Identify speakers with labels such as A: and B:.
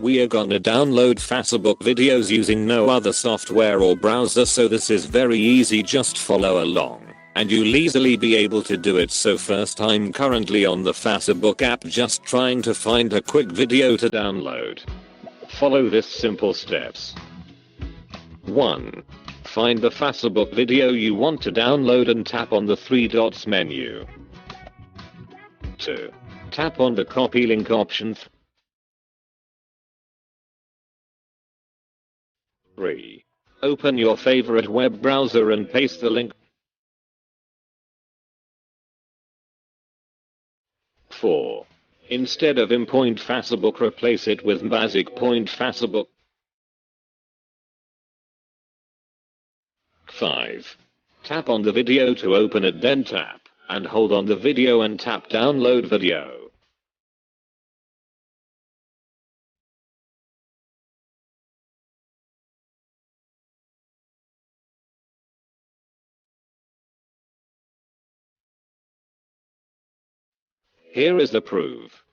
A: We are gonna download Facebook videos using no other software or browser, so this is very easy, just follow along. And you'll easily be able to do it. So first, I'm currently on the Facebook app just trying to find a quick video to download. Follow this simple steps. 1. Find the Facebook video you want to download and tap on the three dots menu. 2. Tap on the copy link option. 3. Open your favorite web browser and paste the link. 4. Instead of Impoint Facebook, replace it with Basic Point Facebook. 5. Tap on the video to open it, then tap and hold on the video and tap download video. Here is the proof.